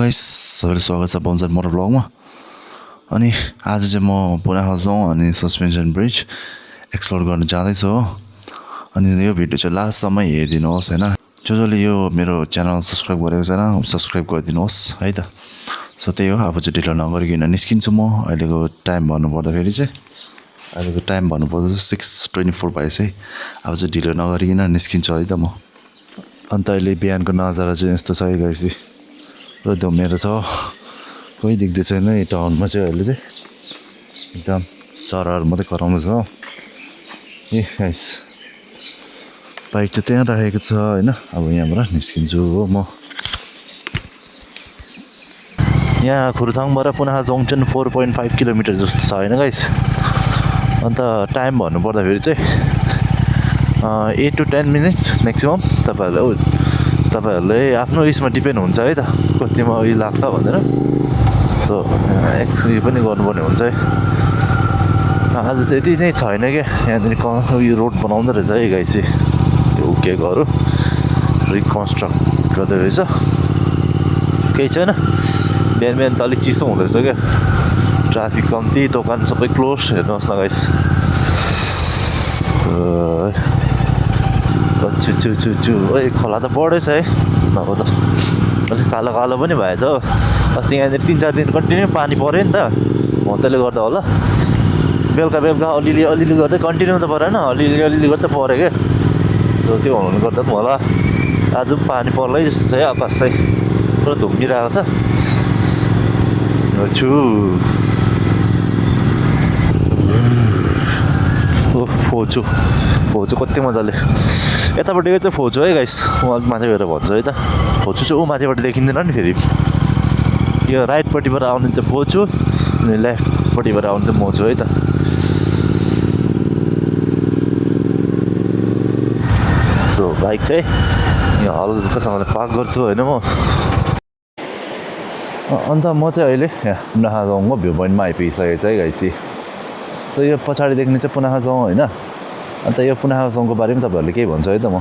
Guys सबैलाई स्वागत छ बन्जर मोटर ब्लगमा। अनि आज चाहिँ म पुना जोङ अनि सस्पेन्सन ब्रिज एक्सप्लोर गर्न जाँदैछु हो। अनि यो भिडियो चाहिँ लास्टसम्म हेरिदिनुहोस् हैन। जसले यो मेरो च्यानल सब्स्क्राइब गरेको छैन सब्स्क्राइब गरिदिनुहोस् है त। सो त्यही हो, अब चाहिँ ढिलो नगरिकन निस्किन्छु म। अहिलेको टाइम भन्नुपर्दाखेरि चाहिँ अहिलेको टाइम भन्नुपर्दा चाहिँ 6:24 भएछ है। अब चाहिँ ढिलो नगरिकन निस्किन्छु है त म। अन्त अहिले बिहानको नजारा चाहिँ यस्तो छ है गाइस, र धुमेर छ, कोही देख्दै छैन यो टाउनमा चाहिँ। अहिले चाहिँ एकदम चराहरू मात्रै कराउँदैछ हो। ए गाइस बाइक चाहिँ त्यहाँ राखेको छ हैन। अब यहाँबाट निस्किन्छु हो म। यहाँ खुरुथाङबाट पुनः जङ्सन 4.5 किलोमिटर जस्तो छ हैन गाइस। अन्त टाइम भन्नुपर्दाखेरि चाहिँ 8 to 10 मिनट्स म्याक्सिमम। तपाईँहरूले आफ्नो उयसमा डिपेन्ड हुन्छ है त, कतिमा उयो लाग्छ भनेर। सो एक्चुअली पनि गर्नुपर्ने हुन्छ है। आज चाहिँ यति नै छैन क्या, यहाँनिर उयो रोड बनाउँदो रहेछ है गाइस। त्यो उकेकोहरू रिकन्स्ट्रक्ट गर्दै रहेछ। केही छैन, बिहान बिहान त अलिक चिसो हुँदो रहेछ क्या, ट्राफिक कम्ती, दोकान सबै क्लोज। हेर्नुहोस् न गाइस, छु ओइ खोला त बढेछ है। नभए त अलिक कालो कालो पनि भएछ हो। अस्ति यहाँनिर 3-4 दिन कन्टिन्यू पानी पऱ्यो नि त, हो त्यसले गर्दा होला। बेलुका अलिअलि गर्दै कन्टिन्यू त परेन, अलिअलि गर्दै पऱ्यो क्या। सो त्यो हुनु गर्दा पनि होला। आज पनि पानी पर्लै जस्तो छ है, आकाश चाहिँ पुरा धुम्मिरहेको छ। छु फोचु कति मजाले यतापट्टिको चाहिँ फोचु है गाइस। म अलिक माथि गएर भन्छु है त। फोचु चाहिँ माथिबाट देखिँदैन नि फेरि। यो राइटपट्टिबाट आउने चाहिँ फोचु अनि लेफ्टपट्टिबाट आउने चाहिँ मोचु है त। सो बाइक चाहिँ यहाँ हल्कासँगले पार्क गर्छु होइन म। अन्त म चाहिँ अहिले यहाँ पुनः गाउँको भ्यू पोइन्टमा आइपुगिसकेको छ है गाइस। सो यो पछाडि देख्ने चाहिँ पुनः गाउँ होइन। अन्त यो पुनः जोङको बारेमा तपाईँहरूले केही भन्छ है त म।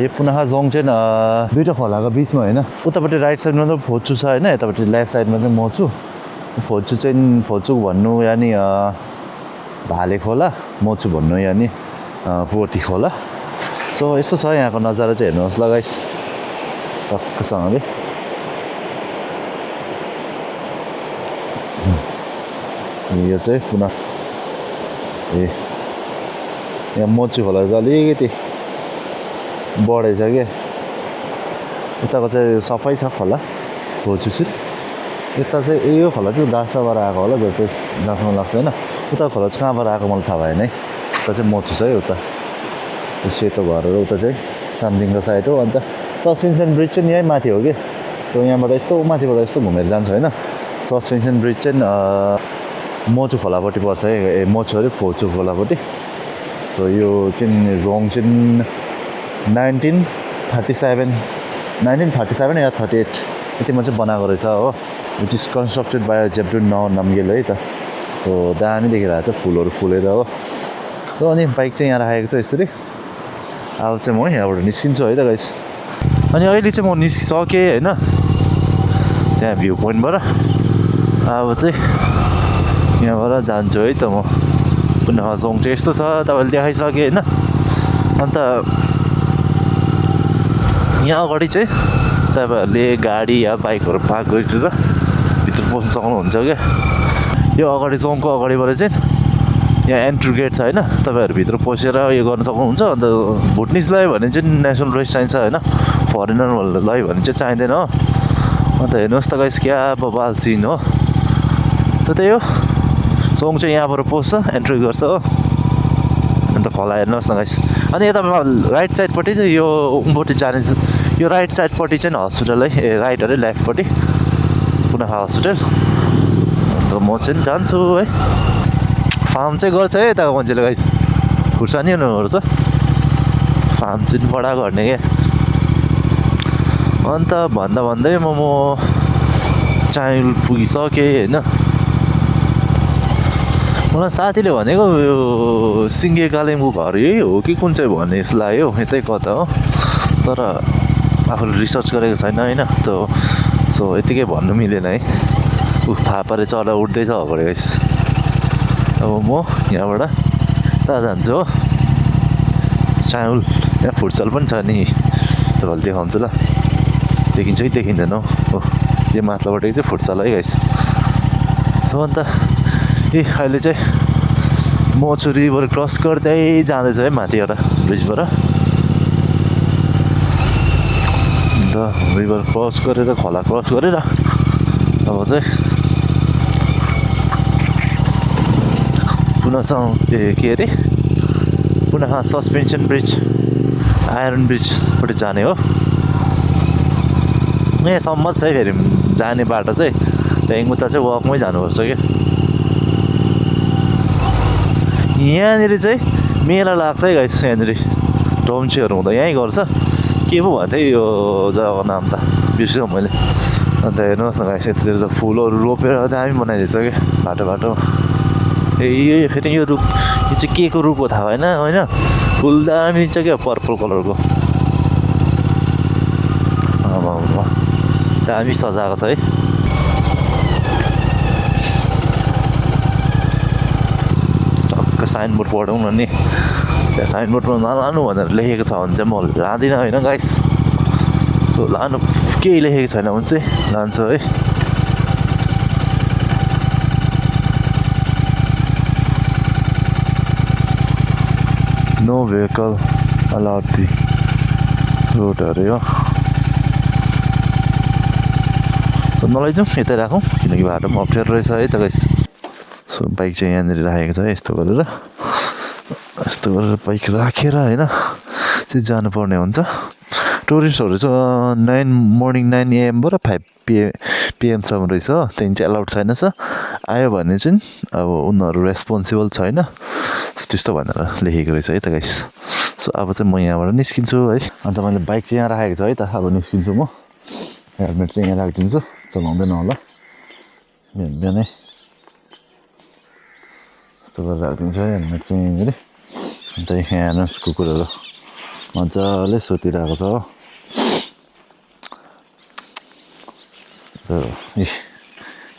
यो पुनः जोङ चाहिँ दुईवटा खोलाको बिचमा होइन। उतापट्टि राइट साइडमा चाहिँ फोचु छ होइन, यतापट्टि लेफ्ट साइडमा चाहिँ मोचु। फोचु चाहिँ फोचु भन्नु यानि भाले खोला, मोचु भन्नु यानि पोती खोला। सो यस्तो छ यहाँको नजारा चाहिँ, हेर्नुहोस् ल गाइस टक्कसँगले। यो चाहिँ पुनः यहाँ मोचु खोला चाहिँ अलिकति बढेछ क्या। उताको चाहिँ सफै छ खोला फोचु चाहिँ। यता चाहिँ यो खोला चाहिँ दासाबाट आएको होला, जो चाहिँ दासामा लाग्छ होइन। उता खोला चाहिँ कहाँबाट आएको मलाई थाहा भएन है। उता चाहिँ मोचु छ है। उता यो सेतो घरहरू उता चाहिँ सामदिङको साइड हो। अन्त सस्पेन्सन ब्रिज चाहिँ यहीँ माथि हो कि। सो यहाँबाट यस्तो माथिबाट यस्तो घुमेर जान्छ होइन। सस्पेन्सन ब्रिज चाहिँ मोचु खोलापट्टि पर्छ है। मोचु अरे फोचु खोलापट्टि। सो यो चाहिँ जोङ चाहिँ 1937 या 38 यतिमा चाहिँ बनाएको रहेछ हो। It is constructed by Zhabdrung Namgyal है त। सो दामी देखिरहेको छ फुलहरू फुलेर हो। सो अनि बाइक चाहिँ यहाँ राखेको छ यसरी। अब चाहिँ म यहाँबाट निस्किन्छु है त गाइस। अनि अहिले चाहिँ म निस्किसकेँ होइन त्यहाँ भ्यू पोइन्टबाट। अब चाहिँ यहाँबाट जान्छु है त म। पुनः जोङ चाहिँ यस्तो छ, तपाईँले देखाइसकेँ होइन। अन्त यहाँ अगाडि चाहिँ तपाईँहरूले गाडी या बाइकहरू पार्क गरेर भित्र पस्नु सक्नुहुन्छ क्या। यो अगाडि जोङको अगाडिबाट चाहिँ यहाँ एन्ट्री गेट छ होइन। तपाईँहरू भित्र पसेर यो गर्न सक्नुहुन्छ। अन्त भुटनिजलाई भने चाहिँ नेसनल ड्रेस चाहिन्छ होइन, फरेनरहरूलाई भने चाहिँ चाहिँदैन हो। अन्त हेर्नुहोस् त गाइस क्या बबाल सिन हो। त त्यही हो, जोङ चाहिँ यहाँबाट पस्छ, एन्ट्री गर्छ हो। अन्त खोला हेर्नुहोस् न गाइस। अनि यता राइट साइडपट्टि चाहिँ यो उँभोटी जाने, यो राइट साइडपट्टि चाहिँ हस्पिटल है। राइट अरे लेफ्टपट्टि पुनः हस्पिटल। अन्त म चाहिँ जान्छु है। फार्म चाहिँ गर्छ है यताको मान्छेले गाइस, खुर्सानी हुनुपर्छ। फार्म चाहिँ बडा गर्ने क्या। अन्त भन्दै म चाहिँ पुगिसकेँ होइन। मलाई साथीले भनेको यो सिङ्गे कालेम्बु घर यही हो कि कुन चाहिँ भन्ने जस्तो लाग्यो, यतै कता हो। तर आफूले रिसर्च गरेको छैन होइन सो यतिकै भन्नु मिलेन है फापाले चढा उठ्दैछ अगाडि गाइस अब म यहाँबाट ता जान्छु हो चाउल यहाँ फुटसल पनि छ नि तपाईँहरूले देखाउँछु ल देखिन्छ कि देखिँदैन हो यो माथिल्लोबाट चाहिँ फुटसल है गाइस सो अन्त अहिले चाहिँ मोचु रिभर क्रस गर्दै जाँदैछ है माथि एउटा ब्रिजबाट अन्त रिभर क्रस गरेर खोला क्रस गरेर अब चाहिँ पुनः के अरे पुनः सस्पेन्सन ब्रिज आइरन ब्रिजपट्टि जाने हो यहाँसम्म छ है फेरि जाने बाटो चाहिँ त्यहाँदेखि उता चाहिँ वकमै जानुपर्छ क्या यहाँनिर चाहिँ मेला लाग्छ है गाइस यहाँनिर टोम्चीहरू हुँदा यहीँ गर्छ के पो भन्थ्यो यो जग्गाको नाम त बिर्सेँ मैले अन्त हेर्नुहोस् न गाइस यतातिर चाहिँ फुलहरू रोपेर दामी बनाइदिएछ क्या बाटो यो फेरि यो रुख यो चाहिँ के को रुख हो थाहा भएन होइन फुल दामी छ क्या पर्पल कलरको दामी सजाएको छ है टक्क साइनबोर्ड पढौँ न नि त्यहाँ साइनबोर्डमा नलानु भनेर लेखेको छ भने चाहिँ म लाँदिनँ होइन गाइस सो लानु केही लेखेको छैन भने चाहिँ लान्छु है no vehicle allowed the road अरे हो नलैजाउँ यतै राखौँ किनकि बाटो पनि अप्ठ्यारो रहेछ है त गाइस सो बाइक चाहिँ यहाँनिर राखेको छ है यस्तो गरेर बाइक राखेर होइन चाहिँ जानुपर्ने हुन्छ टुरिस्टहरू चाहिँ मर्निङ 9 AM-बाट 5 PM-सम्म रहेछ हो त्यहाँदेखि चाहिँ एलाउड छैन छ आयो भने चाहिँ अब उनीहरू रेस्पोन्सिबल छैन त्यस्तो भनेर लेखेको रहेछ है त गाइस सो अब चाहिँ म यहाँबाट निस्किन्छु है अन्त मैले बाइक चाहिँ यहाँ राखेको छु है त अब निस्किन्छु म हेलमेट चाहिँ यहाँ राखिदिन्छु चलाउँदैन होला बिहानै यस्तो गरेर राखिदिन्छु है हेलमेट चाहिँ यहाँनिर अन्त यहाँ हेर्नुहोस् कुकुरहरू मजाले सुतिरहेको छ हो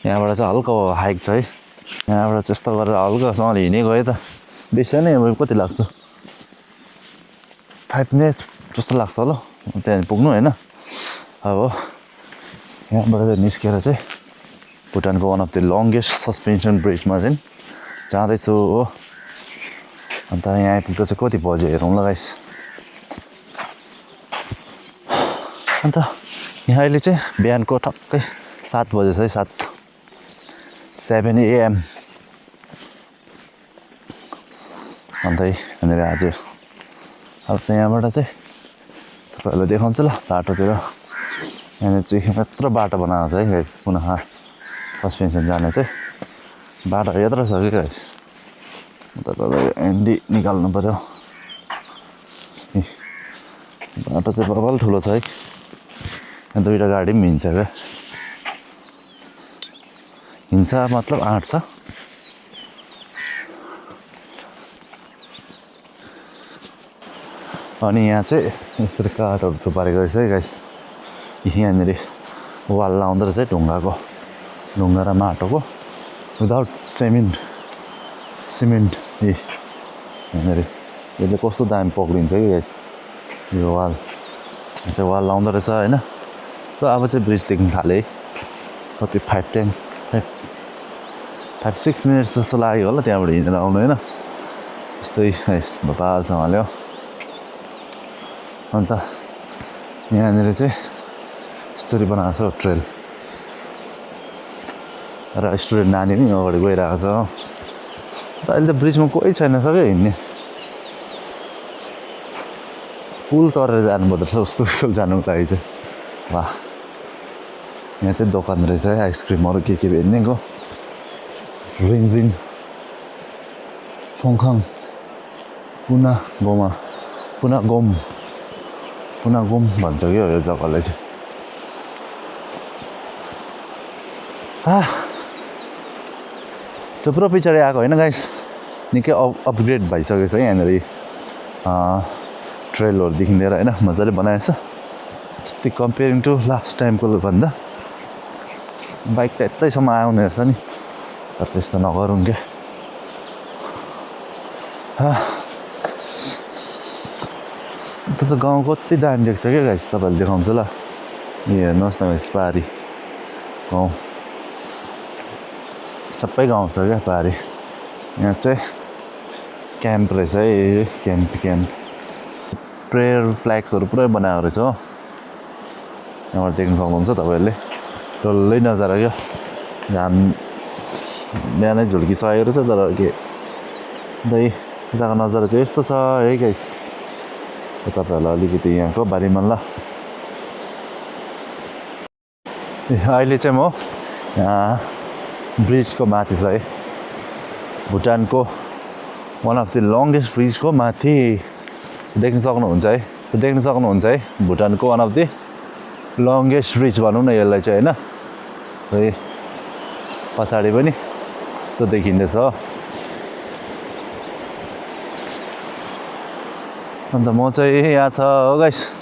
यहाँबाट चाहिँ हल्का हाइक छ है यहाँबाट चाहिँ यस्तो गरेर हल्कासँगले हिँडे गयो त बेसी नै अब कति लाग्छ 5 मिनट्स जस्तो लाग्छ होला त्यहाँ पुग्नु होइन अब यहाँबाट चाहिँ निस्केर चाहिँ भुटानको one of the longest suspension ब्रिजमा चाहिँ जाँदैछु हो अन्त यहाँ आइपुग्दा चाहिँ कति बज्यो हेरौँ ल गाइस अन्त यहाँ अहिले चाहिँ बिहानको ठक्कै 7 बजेछ है 7 AM अन्त यहाँनिर आज अब चाहिँ यहाँबाट चाहिँ तपाईँहरूलाई देखाउँछु ल बाटोतिर यहाँनिर चाहिँ यत्रो बाटो बनाएको छ है गाइस पुनः सस्पेन्सन जाने चाहिँ बाटो यत्रो छ कि गाइस तपाईँलाई एन्डी निकाल्नु पऱ्यो बाटो चाहिँ बबाल ठुलो छ है यहाँ दुईवटा गाडी पनि हिँड्छ क्या हिँड्छ मतलब आँट्छ अनि यहाँ चाहिँ यस्तो काठहरू थुपारेको रहेछ है गाइस यहाँनिर वाल लाउँदो रहेछ है ढुङ्गा र माटोको विदाउट सिमेन्ट यहाँनिर यसले कस्तो दामी पक्रिन्छ कि गाइस यो वाल चाहिँ वाल लाउँदो रहेछ होइन र अब चाहिँ ब्रिज देख्नु थालेँ है कति 5-6 मिनट्स जस्तो लाग्यो होला त्यहाँबाट हिँडेर आउनु होइन यस्तै भोपालसँगले हो अन्त यहाँनिर चाहिँ यस्तरी बनाएको छ ट्रेल र स्टुडेन्ट नानी पनि अगाडि गइरहेको छ अन्त अहिले त ब्रिजमा कोही छैन सक्यो हिँड्ने पुल तरेर जानुपर्दो रहेछ स्कुल जानुको लागि चाहिँ वाह यहाँ चाहिँ दोकान रहेछ है आइसक्रिमहरू के भेट्नेको रिन्जिङ छोङखाङ पुना गोम भन्छ कि यो जग्गालाई चाहिँ थुप्रो पछाडि आएको होइन गाइस निकै अपग्रेड भइसकेको छ यहाँनिर ट्रेलहरूदेखि लिएर होइन मजाले बनाएछ अस्ति कम्पेयरिङ टु लास्ट टाइमको भन्दा बाइक त यतैसम्म आउने रहेछ नि तर त्यस्तो नगरौँ क्या त्यो त गाउँ कति दामी देख्छ क्या गाइस तपाईँहरूले देखाउँछु ल यो हेर्नुहोस् न गाइस पहाडी गाउँ सबै गाउँ छ क्या पहाडी यहाँ चाहिँ क्याम्प रहेछ है क्याम्प प्रेयर फ्ल्याग्सहरू पुरै बनाएको रहेछ हो यहाँबाट देख्न सक्नुहुन्छ तपाईँहरूले डल्लै नजारा क्या घाम बिहानै झुल्किसकेको रहेछ तर के यताको नजारा चाहिँ यस्तो छ है गाइस तपाईँहरूलाई अलिकति यहाँको बारेमा ल अहिले चाहिँ म यहाँ ब्रिजको माथि छ है भुटानको वान अफ द लङ्गेस्ट ब्रिजको माथि देख्न सक्नुहुन्छ है भुटानको one of the longest bridge भनौँ न यसलाई चाहिँ होइन है पछाडि पनि यस्तो देखिँदैछ अन्त म चाहिँ यहाँ छ हो गाइस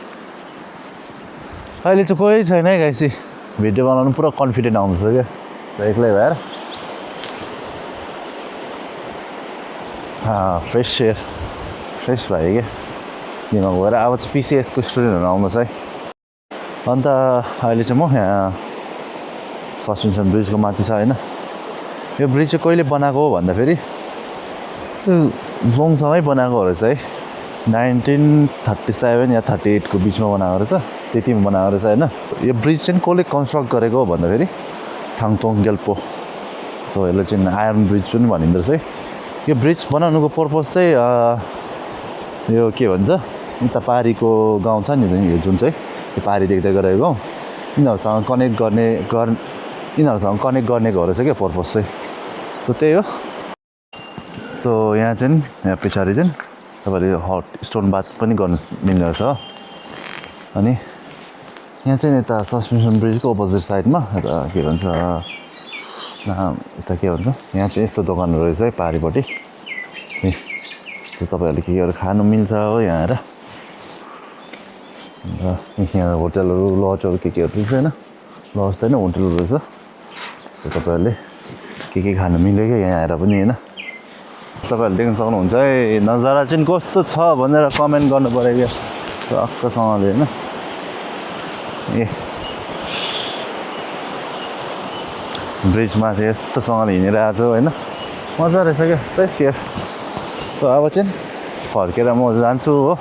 अहिले चाहिँ कोही छैन है गाइस भिडियो बनाउनु पुरा कन्फिडेन्ट आउँछ क्या एक्लै भएर फ्रेस एयर फ्रेस भयो क्या दिमाग भएर अब चाहिँ पिसिएसको स्टुडेन्टहरू आउँदैछ है अन्त अहिले चाहिँ म यहाँ सस्पेन्सन ब्रिजको माथि छ होइन यो ब्रिज चाहिँ कहिले बनाएको हो भन्दाखेरि जोङसँगै बनाएको रहेछ है 1937 या 38 को बिचमा बनाएको रहेछ त्यतिमा बनाएको रहेछ होइन यो ब्रिज चाहिँ कसले कन्स्ट्रक्ट गरेको हो भन्दाखेरि थाङतोङ ग्याल्पो सो यसलाई चाहिँ आयरन ब्रिज पनि भनिँदो रहेछ है यो ब्रिज बनाउनुको पर्पज चाहिँ यो के भन्छ उता पारीको गाउँ छ नि यो जुन चाहिँ यो पारी देख्दै गरेको गाउँ यिनीहरूसँग कनेक्ट गर्नेको रहेछ क्या पर्पज चाहिँ सो त्यही हो सो यहाँ चाहिँ यहाँ पछाडि चाहिँ तपाईँले हट स्टोन बाथ पनि गर्नु मिल्ने रहेछ हो अनि यहाँ चाहिँ यता सस्पेन्सन ब्रिजको अपोजिट साइडमा यता के भन्छ यता के भन्छ यहाँ चाहिँ यस्तो दोकानहरू रहेछ है पारिपट्टि तपाईँहरूले के केहरू खानु मिल्छ हो यहाँ आएर अन्त यहाँ होटलहरू लजहरू के केहरू रहेछ होइन लज त होइन होटलहरू रहेछ तपाईँहरूले के खानु मिल्यो क्या यहाँ आएर पनि होइन तपाईँहरूले देख्न सक्नुहुन्छ है नजारा चाहिँ कस्तो छ भनेर कमेन्ट गर्नु पऱ्यो क्या टक्कसँगले होइन ब्रिजमाथि यस्तोसँगले हिँडिरहेको छु होइन मजा रहेछ क्या फ्रेस एयर सो अब चाहिँ फर्केर म जान्छु हो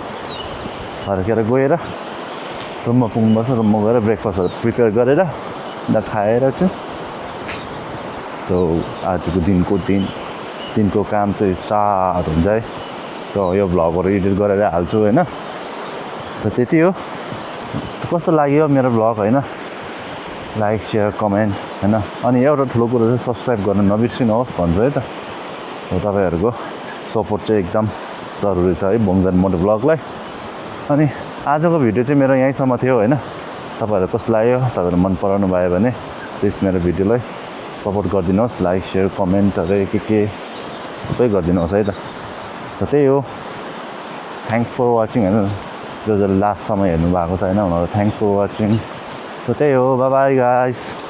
फर्केर गएर रुममा पुग्नुपर्छ रुममा गएर ब्रेकफास्टहरू प्रिपेयर गरेर अन्त खाएर चाहिँ सो आजको दिनको काम चाहिँ स्टार्ट हुन्छ है सो यो भ्लगहरू एडिट गरेर हाल्छु होइन त त्यति हो कस्तो लाग्यो मेरो भ्लग होइन लाइक सेयर कमेन्ट होइन अनि एउटा ठुलो कुरो चाहिँ सब्सक्राइब गर्न नबिर्सिनुहोस् भन्छु है त तपाईँहरूको सपोर्ट चाहिँ एकदम जरुरी छ है बोङजान मोटो भ्लगलाई अनि आजको भिडियो चाहिँ मेरो यहीँसम्म थियो होइन तपाईँहरू कस्तो लाग्यो तपाईँहरू मन पराउनु भयो भने प्लिज मेरो भिडियोलाई सपोर्ट गरिदिनुहोस् लाइक सेयर कमेन्टहरू के सबै गरिदिनुहोस् है त त्यही हो थ्याङ्क्स फर वाचिङ होइन जो लास्टसम्म हेर्नु भएको छ होइन उनीहरू थ्याङ्क्स फर वाचिङ सो त्यही हो बाई बाई गाइस